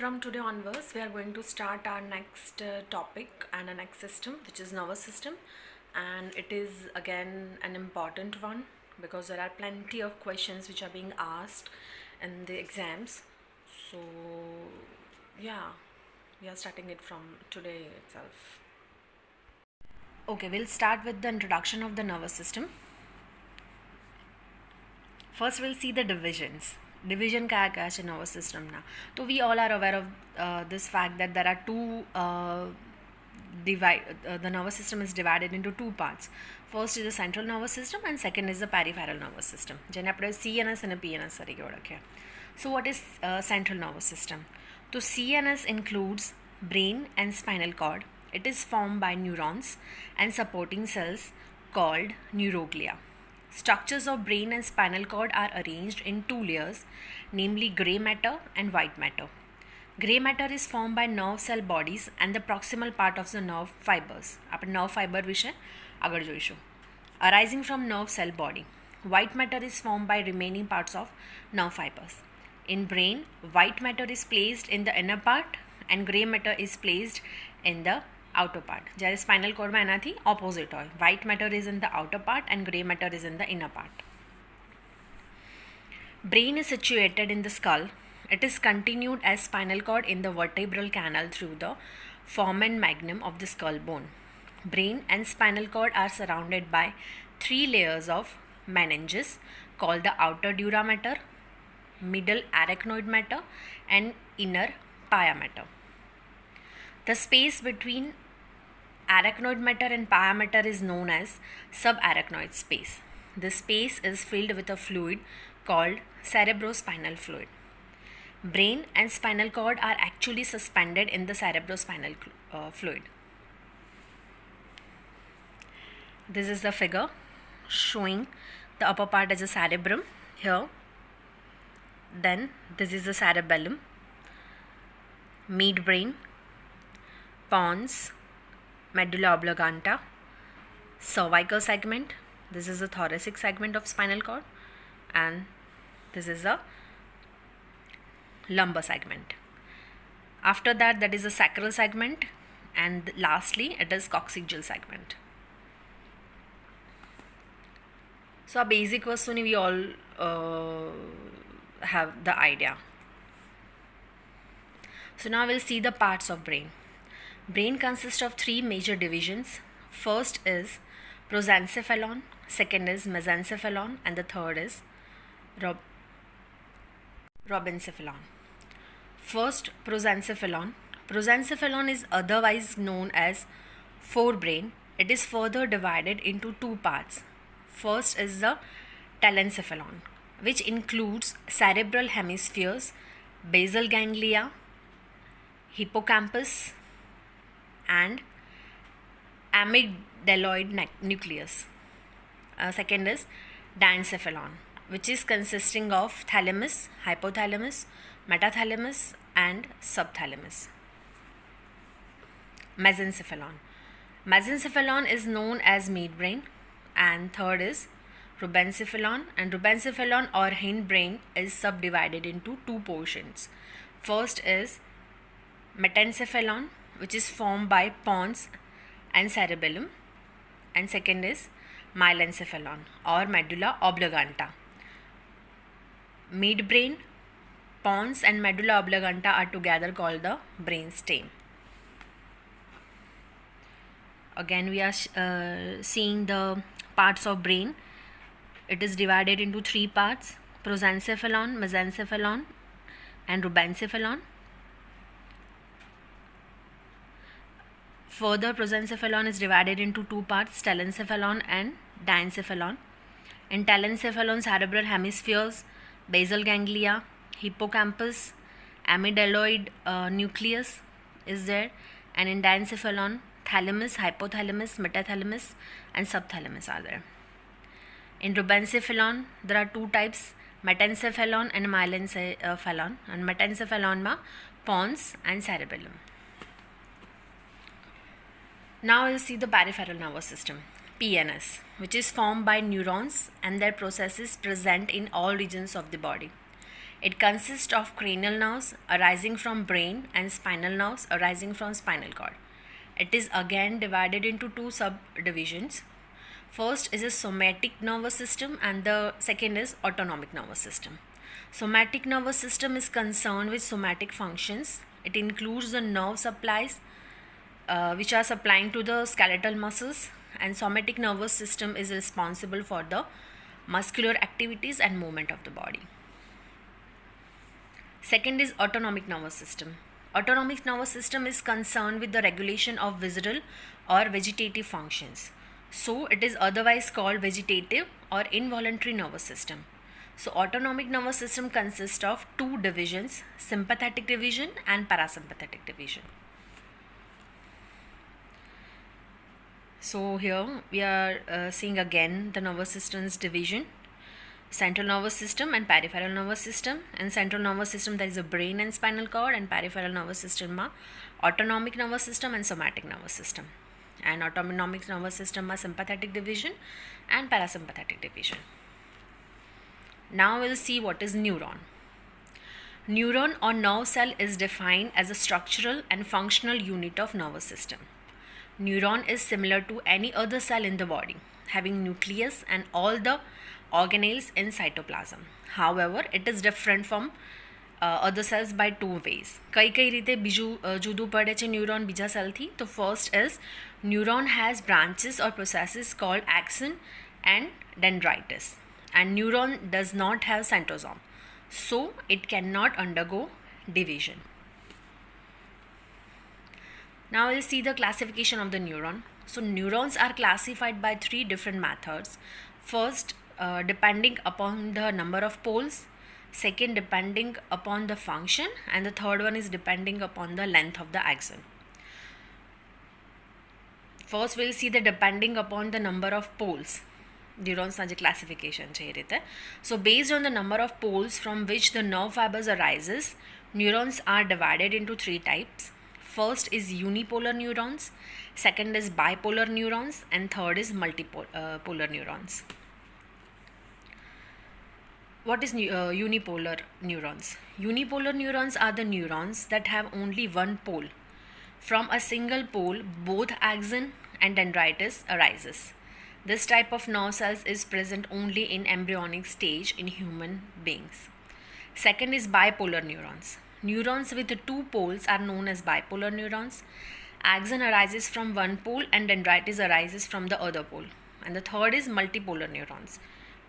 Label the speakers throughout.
Speaker 1: From today onwards, we are going to start our next topic and our next system, which is nervous system, and it is again an important one because there are plenty of questions which are being asked in the exams. So, yeah, we are starting it from today itself. Okay, we'll start with the introduction of the nervous system. First, we'll see the divisions. Division क्या क्या है nervous system ना. तो we all are aware of this fact that there are two the nervous system is divided into two parts. First is the central nervous system and second is the peripheral nervous system. જેને આપણે CNS અને PNS તરીકે ઓળખીએ. So what is central nervous system? So CNS includes brain and spinal cord. It is formed by neurons and supporting cells called neuroglia. Structures of brain and spinal cord are arranged in two layers, namely grey matter and white matter. Grey matter is formed by nerve cell bodies and the proximal part of the nerve fibers. આપણે nerve fiber વિશે આગળ જોઈશું. Arising from nerve cell body. White matter is formed by remaining parts of nerve fibers. In brain, white matter is placed in the inner part and grey matter is placed in the outer part. જ્યારે spinal cord માં એનાથી opposite હોય. White matter is in the outer part and grey matter is in the inner part. Brain is situated in the skull. It is continued as spinal cord in the vertebral canal through the foramen magnum of the skull bone. Brain and spinal cord are surrounded by three layers of meninges called the outer dura mater, middle arachnoid matter and inner pia mater. The space between arachnoid matter and pia mater is known as subarachnoid space. This space is filled with a fluid called cerebrospinal fluid. Brain and spinal cord are actually suspended in the cerebrospinal fluid. This is the figure showing the upper part as a cerebrum here. Then this is the cerebellum, midbrain, pons, medulla oblongata, cervical segment. This is the thoracic segment of spinal cord, and this is the lumbar segment. After that is the sacral segment, and lastly it is coccygeal segment. So a basic વસ્તુની we all have the idea. So now we'll see the parts of brain. Brain consists of three major divisions. First is prosencephalon, second is mesencephalon, and the third is rhobencephalon. First, prosencephalon. Prosencephalon is otherwise known as forebrain. It is further divided into two parts. First is the telencephalon, which includes cerebral hemispheres, basal ganglia, hippocampus, and amygdaloid nucleus. Second is diencephalon, which is consisting of thalamus, hypothalamus, metathalamus, and subthalamus. Mesencephalon. Mesencephalon is known as midbrain, and third is rhobencephalon, and rhobencephalon or hindbrain is subdivided into two portions. First is metencephalon, which is formed by pons and cerebellum, and second is myelencephalon or medulla oblongata. Midbrain, pons and medulla oblongata are together called the brainstem. Again we are seeing the parts of brain. It is divided into three parts: prosencephalon, mesencephalon, and rhobencephalon. Further, prosencephalon is divided into two parts: telencephalon and diencephalon. In telencephalon, cerebral hemispheres, basal ganglia, hippocampus, amygdaloid nucleus is there, and in diencephalon, thalamus, hypothalamus, metathalamus, and subthalamus are there. In rhobencephalon, there are two types: metencephalon and myelencephalon. And metencephalon ma pons and cerebellum. Now we'll see the peripheral nervous system, PNS, which is formed by neurons and their processes present in all regions of the body. It consists of cranial nerves arising from brain and spinal nerves arising from spinal cord. It is again divided into two subdivisions. First is a somatic nervous system and the second is autonomic nervous system. Somatic nervous system is concerned with somatic functions. It includes the nerve supplies which are supplying to the skeletal muscles, and somatic nervous system is responsible for the muscular activities and movement of the body. Second is autonomic nervous system. Autonomic nervous system is concerned with the regulation of visceral or vegetative functions. So it is otherwise called vegetative or involuntary nervous system. So autonomic nervous system consists of two divisions, sympathetic division and parasympathetic division. So here we are seeing again the nervous system's division. Central nervous system and peripheral nervous system. In central nervous system there is a brain and spinal cord, and peripheral nervous system ma autonomic nervous system and somatic nervous system. And autonomic nervous system ma sympathetic division and parasympathetic division. Now we'll see what is neuron. Neuron or nerve cell is defined as a structural and functional unit of nervous system. Neuron is similar to any other cell in the body, having nucleus and all the organelles in cytoplasm. However, it is different from other cells by two ways. કઈ રીતે જુદું પડે છે neuron બીજા સેલથી? તો first is neuron has branches or processes called axon and dendrites, and neuron does not have centrosome, so it cannot undergo division. Now we'll see the classification of the neuron. So neurons are classified by three different methods. First, depending upon the number of poles. Second, depending upon the function, and the third one is depending upon the length of the axon. First we'll see the depending upon the number of poles. Neurons na je classification છે એ રીતે. So based on the number of poles from which the nerve fibers arises, neurons are divided into three types. First is unipolar neurons, second is bipolar neurons, and third is multipolar neurons. What is unipolar neurons? Unipolar neurons are the neurons that have only one pole. From a single pole, both axon and dendrites arises. This type of nerve cells is present only in embryonic stage in human beings. Second is bipolar neurons. Neurons with two poles are known as bipolar neurons. Axon arises from one pole and dendrites arises from the other pole. And the third is multipolar neurons.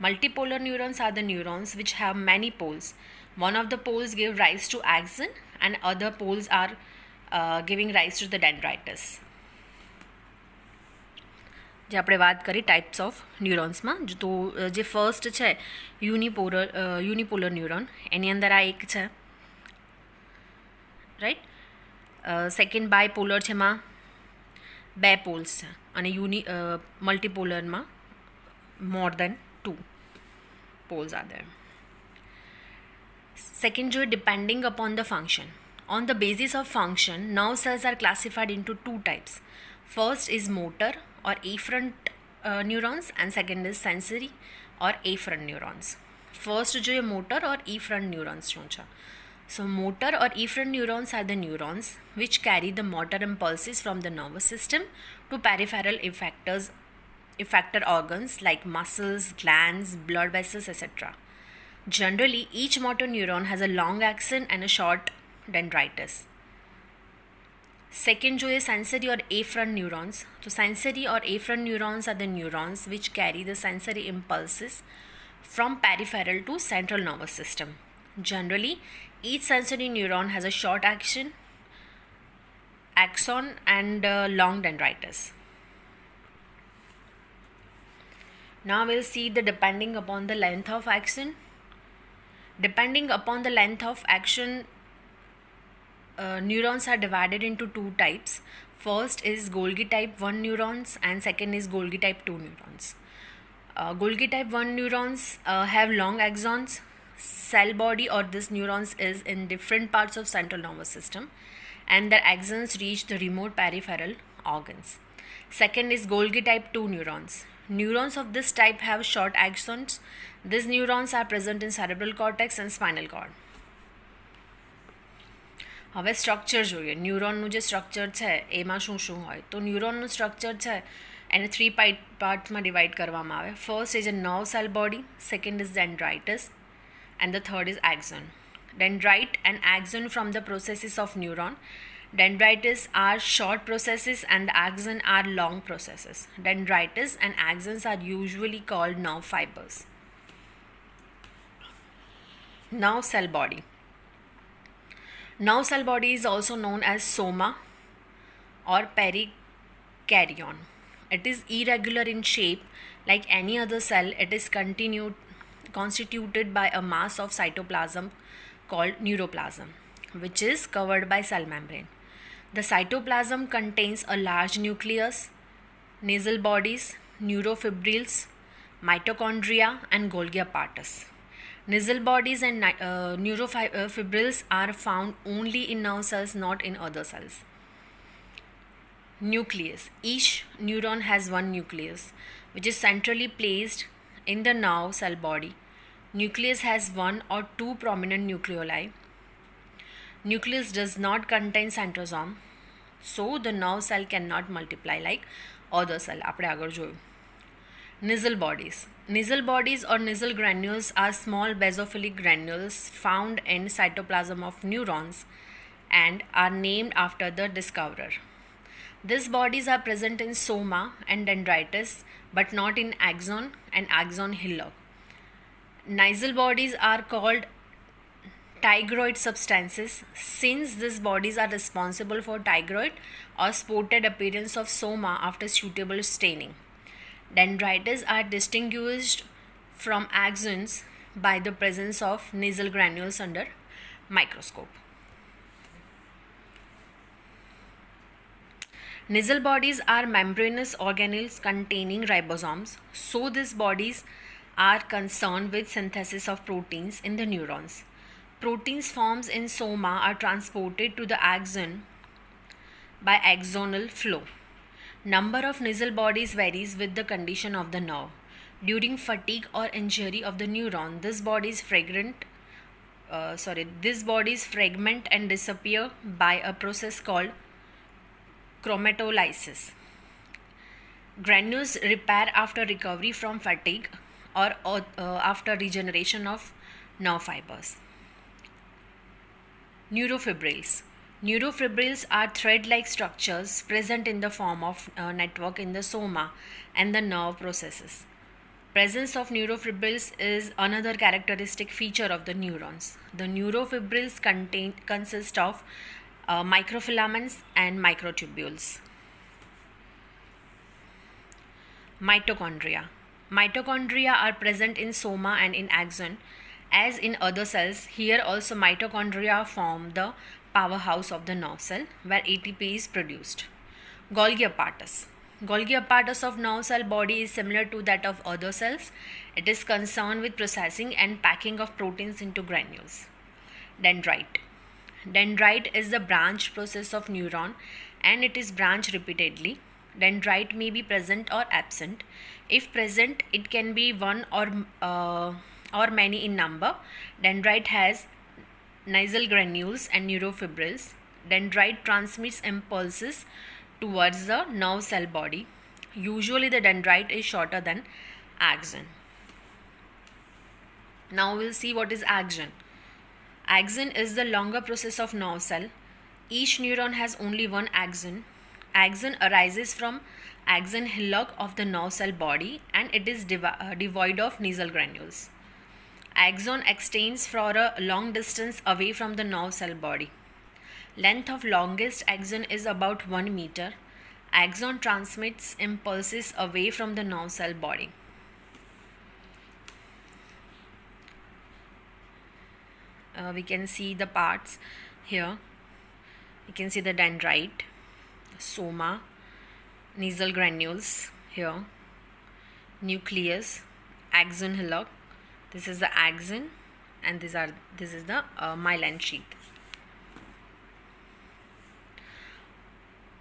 Speaker 1: Multipolar neurons are the neurons which have many poles. One of the poles give rise to axon and other poles are giving rise to the dendrites. જે આપણે વાત કરી types of ન્યુરોન્સમાં, તો જે first છે unipolar neuron, એની અંદર આ એક છે, રાઈટ. સેકન્ડ બાયપોલર છે, એમાં બે પોલ્સ છે, અને મલ્ટીપોલરમાં મોર દેન two poles are there. Second jo depending upon the function. On the basis of function, nerve cells are classified into two types. First is motor or afferent neurons, and second is sensory or afferent neurons. First jo motor or efferent neurons શું છે? So motor or efferent neurons are the neurons which carry the motor impulses from the nervous system to peripheral effector organs like muscles, glands, blood vessels, etc. Generally, each motor neuron has a long axon and a short dendrites. Second jo is sensory or afferent neurons. So sensory or afferent neurons are the neurons which carry the sensory impulses from peripheral to central nervous system. Generally, each sensory neuron has a short axon and long dendrites. Now we'll see the depending upon the length of axon. Depending upon the length of axon, neurons are divided into two types. First is Golgi type 1 neurons and second is Golgi type 2 neurons. Golgi type 1 neurons have long axons. Cell body or this neurons is in different parts of central nervous system, and their axons reach the remote peripheral organs. Second is Golgi type 2 neurons. Neurons of this type have short axons. These neurons are present in cerebral cortex and spinal cord. હવે structure જોઈએ. ન્યુરોનનું જે structure છે એમાં શું શું હોય, તો ન્યુરોનનું structure છે એને 3 પાર્ટ્સમાં ડિવાઈડ કરવામાં આવે. First is a nerve cell body, second is dendritis, and the third is axon. Dendrite and axon from the processes of neuron. Dendritis are short processes and the axon are long processes. Dendritis and axons are usually called nerve fibers. Nerve cell body. Nerve cell body is also known as soma or perikaryon. It is irregular in shape. Like any other cell, it is constituted by a mass of cytoplasm called neuroplasm, which is covered by cell membrane. The cytoplasm contains a large nucleus, nasal bodies, neurofibrils, mitochondria, and Golgi apparatus. Nasal bodies and neurofibrils are found only in nerve cells, not in other cells. Nucleus. Each neuron has one nucleus, which is centrally placed in the nerve cell body. Nucleus has one or two prominent nucleoli. Nucleus does not contain centrosome, so the nerve cell cannot multiply like other cell. આપણે આગળ જોયું. Nasal bodies. Nasal bodies or nasal granules are small basophilic granules found in cytoplasm of neurons and are named after the discoverer. These bodies are present in soma and dendritis, but not in axon and axon hillock. Nasal bodies are called tigroid substances since these bodies are responsible for tigroid or spotted appearance of soma after suitable staining. Dendrites are distinguished from axons by the presence of nasal granules under microscope. Nasal bodies are membranous organelles containing ribosomes, so these bodies are concerned with synthesis of proteins in the neurons. Proteins formed in soma are transported to the axon by axonal flow. Number of nasal bodies varies with the condition of the nerve. During fatigue or injury of the neuron, these bodies fragment and disappear by a process called chromatolysis. Granules repair after recovery from fatigue or after regeneration of nerve fibers. Neurofibrils. Neurofibrils are thread-like structures present in the form of network in the soma and the nerve processes. Presence of neurofibrils is another characteristic feature of the neurons. The neurofibrils consist of microfilaments and microtubules. Mitochondria. Mitochondria are present in soma and in axon. As in other cells, here also mitochondria form the powerhouse of the nerve cell where ATP is produced. Golgi apparatus. Golgi apparatus of nerve cell body is similar to that of other cells. It is concerned with processing and packing of proteins into granules. Dendrite. Dendrite is the branch process of neuron and it is branched repeatedly. Dendrite may be present or absent. If present, it can be one or many in number. Dendrite has nasal granules and neurofibrils. Dendrite transmits impulses towards the nerve cell body. Usually the dendrite is shorter than axon. Now we'll see what is axon. Axon is the longer process of nerve cell. Each neuron has only one axon. Axon arises from axon hillock of the nerve cell body and it is devoid of nasal granules. Axon extends for a long distance away from the nerve cell body. Length of longest axon is about 1 meter. Axon transmits impulses away from the nerve cell body. We can see the parts here. You can see the dendrite, soma, nasal granules here, nucleus, axon hillock. This is the axon and this is the myelin sheath.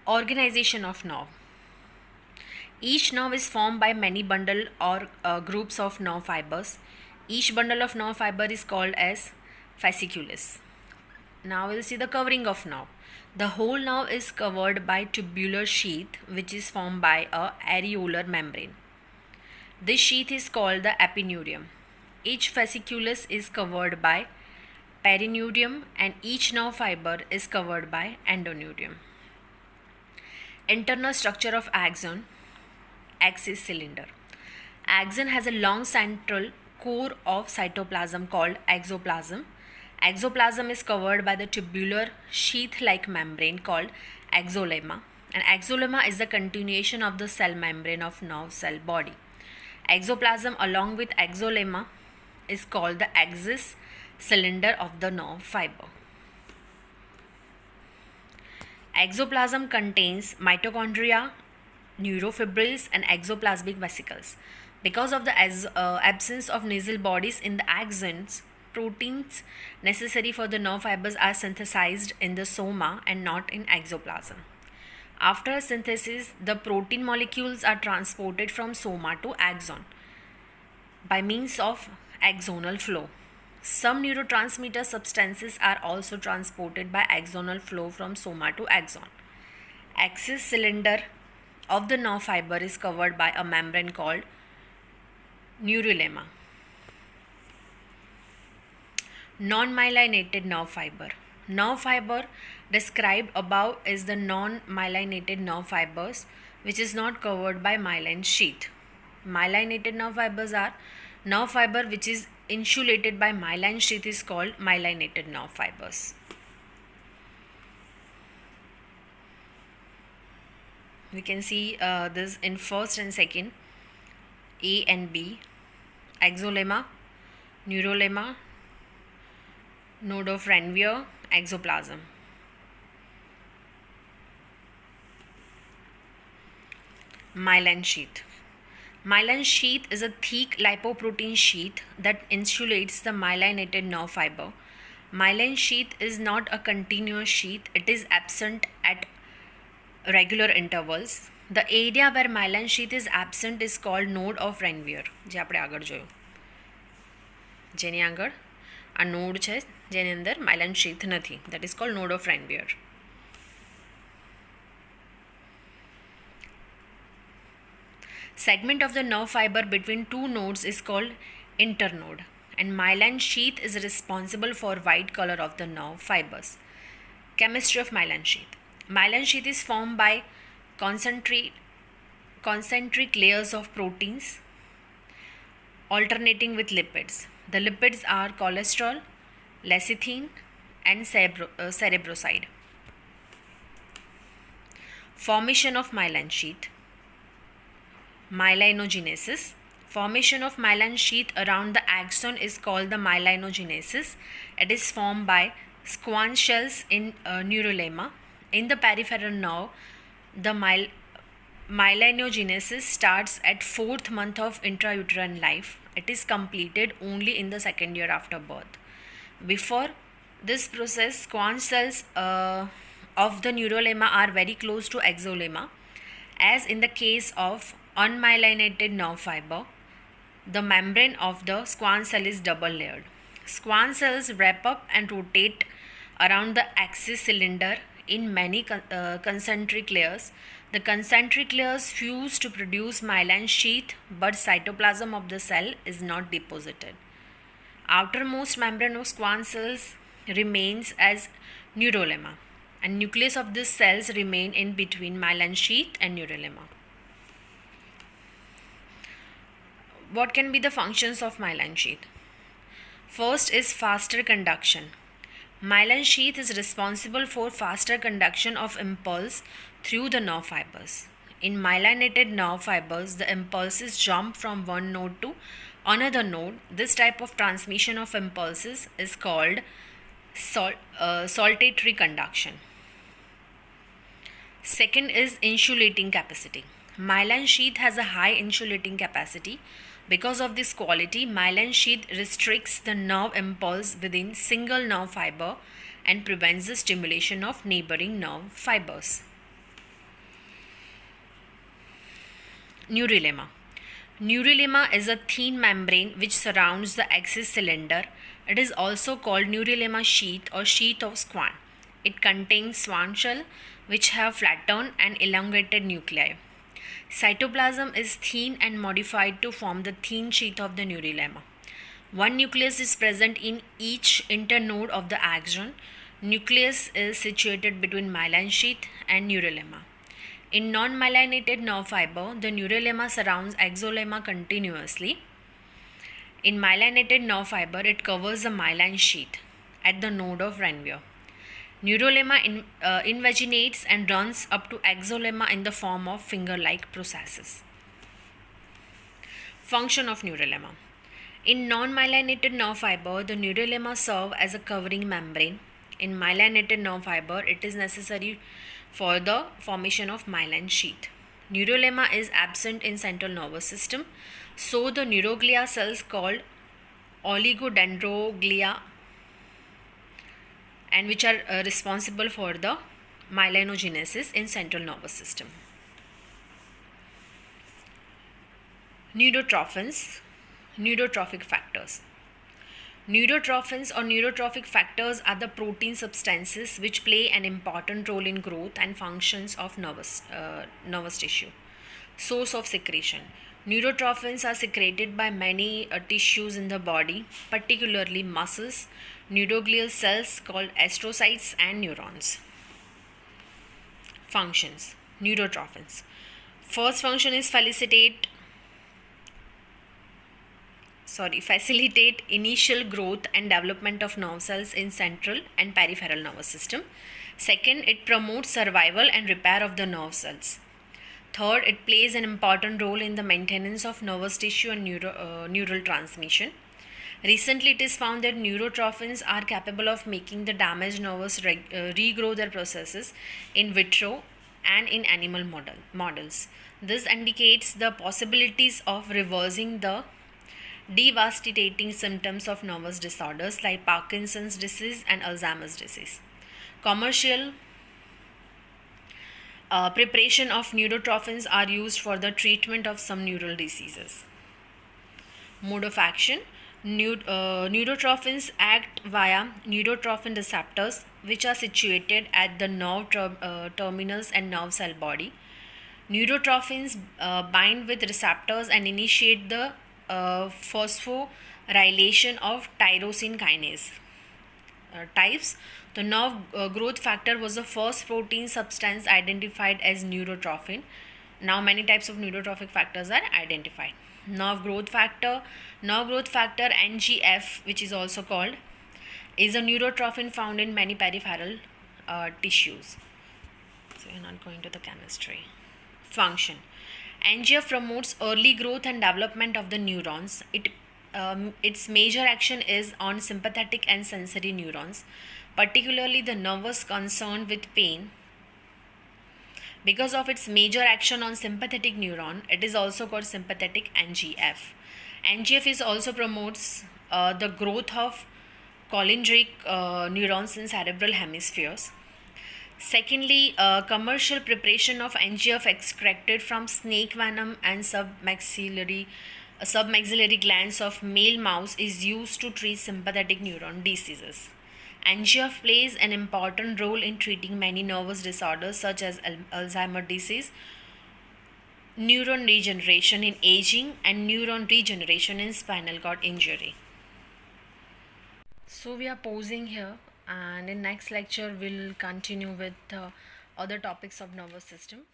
Speaker 1: Organization of nerve. Each nerve is formed by many bundle or groups of nerve fibers. Each bundle of nerve fiber is called as fasciculus. Now we'll see the covering of nerve. The whole nerve is covered by tubular sheath which is formed by a areolar membrane. This sheath is called the epinudium. Each fasciculus is covered by perinudium and each nerve fiber is covered by endonudium. Internal structure of axon. Axis cylinder. Axon has a long central core of cytoplasm called exoplasm. Exoplasm is covered by the tubular sheath-like membrane called exolemma. And exolemma is the continuation of the cell membrane of nerve cell body. Exoplasm along with exolemma is called the axis cylinder of the nerve fiber. Exoplasm contains mitochondria, neurofibrils and exoplasmic vesicles. Because of the absence of nasal bodies in the axons, proteins necessary for the nerve fibers are synthesized in the soma and not in exoplasm. After synthesis, the protein molecules are transported from soma to axon by means of axonal flow. Some neurotransmitter substances are also transported by axonal flow from soma to axon. Axis cylinder of the nerve fiber is covered by a membrane called neurolemma. Non-myelinated nerve fiber. Nerve fiber described above is the non-myelinated nerve fibers which is not covered by myelin sheath. Myelinated nerve fibers are nerve fiber which is insulated by myelin sheath is called myelinated nerve fibers. We can see this in first and second, A and B, exolemma, neurolemma, node of Ranvier, exoplasm. Myelin sheath. Myelin sheath is a thick lipoprotein sheath that insulates the myelinated nerve fiber. Myelin sheath is not a continuous sheath, it is absent at regular intervals. The area where myelin sheath is absent is called node of Ranvier, જે આપણે આગળ જોયું. જેની આગળ આ node છે જેની અંદર myelin sheath નથી, that is called node of Ranvier. Segment of the nerve fiber between two nodes is called internode, and myelin sheath is responsible for white color of the nerve fibers. Chemistry of myelin sheath. Myelin sheath is formed by concentric layers of proteins alternating with lipids. The lipids are cholesterol, lecithin and cerebroside. Formation of myelin sheath. Myelinogenesis. Formation of myelin sheath around the axon is called the myelinogenesis. It is formed by Schwann cells in neurolemma. In the peripheral nerve, the myelinogenesis starts at 4th month of intrauterine life. It is completed only in the 2nd year after birth. Before this process, Schwann cells of the neurolemma are very close to exolemma. As in the case of unmyelinated nerve fiber, the membrane of the Schwann cell is double layered. Schwann cells wrap up and rotate around the axis cylinder in many concentric layers. The concentric layers fuse to produce myelin sheath, but cytoplasm of the cell is not deposited. Outermost membrane of Schwann cells remains as neurolemma, and nucleus of these cells remain in between myelin sheath and neurolemma. What can be the functions of myelin sheath? First is faster conduction. Myelin sheath is responsible for faster conduction of impulse through the nerve fibers. In myelinated nerve fibers, the impulses jump from one node to another node. This type of transmission of impulses is called saltatory conduction. Second is insulating capacity. Myelin sheath has a high insulating capacity. Because of this quality, myelin sheath restricts the nerve impulse within single nerve fiber and prevents the stimulation of neighboring nerve fibers. Neurolemma. Neurolemma is a thin membrane which surrounds the axis cylinder. It is also called neurulema sheath or sheath of Schwann. It contains Schwann shell which have flattened and elongated nuclei. Cytoplasm is thin and modified to form the thin sheath of the neurulema. One nucleus is present in each internode of the axon. Nucleus is situated between myelin sheath and neurulema. In non-myelinated nerve fiber, the neurulema surrounds axolemma continuously. In myelinated nerve fiber, it covers the myelin sheath at the node of Ranvier. Neurulema invaginates and runs up to axolemma in the form of finger-like processes. Function of neurulema. In non-myelinated nerve fiber, the neurulema serve as a covering membrane. In myelinated nerve fiber, it is necessary for the formation of myelin sheath. Neurulema is absent in central nervous system, so the neuroglia cells called oligodendroglia and which are responsible for the myelinogenesis in central nervous system. Neurotrophins, neurotrophic factors. Neurotrophins or neurotrophic factors are the protein substances which play an important role in growth and functions of nervous tissue. Source of secretion. Neurotrophins are secreted by many tissues in the body, particularly muscles, neuroglial cells called astrocytes, and neurons. Functions. Neurotrophins. First function is facilitate initial growth and development of nerve cells in central and peripheral nervous system. Second, it promotes survival and repair of the nerve cells. Third, it plays an important role in the maintenance of nervous tissue and neural transmission. Recently, it is found that neurotrophins are capable of making the damaged nerves regrow their processes in vitro and in animal models. This indicates the possibilities of reversing the devastating symptoms of nervous disorders like Parkinson's disease and Alzheimer's disease. Commercial preparation of neurotrophins are used for the treatment of some neural diseases. Mode of action. Neurotrophins act via neurotrophin receptors which are situated at the nerve terminals and nerve cell body. Neurotrophins bind with receptors and initiate the phosphorylation of tyrosine kinase. Types. The nerve growth factor was the first protein substance identified as neurotrophin. Now many types of neurotrophic factors are identified. Nerve growth factor NGF, which is also called, is a neurotrophin found in many peripheral tissues. So we are not going to the chemistry. Function. NGF promotes early growth and development of the neurons. Its major action is on sympathetic and sensory neurons, particularly the nerves concerned with pain. Because of its major action on sympathetic neuron, it is also called sympathetic NGF. NGF is also promotes the growth of cholinergic neurons in cerebral hemispheres. Secondly, commercial preparation of NGF extracted from snake venom and submaxillary glands of male mouse is used to treat sympathetic neuron diseases. NGF plays an important role in treating many nervous disorders such as Alzheimer's disease, neuron regeneration in aging, and neuron regeneration in spinal cord injury. So we are pausing here, and in next lecture we'll continue with other topics of nervous system.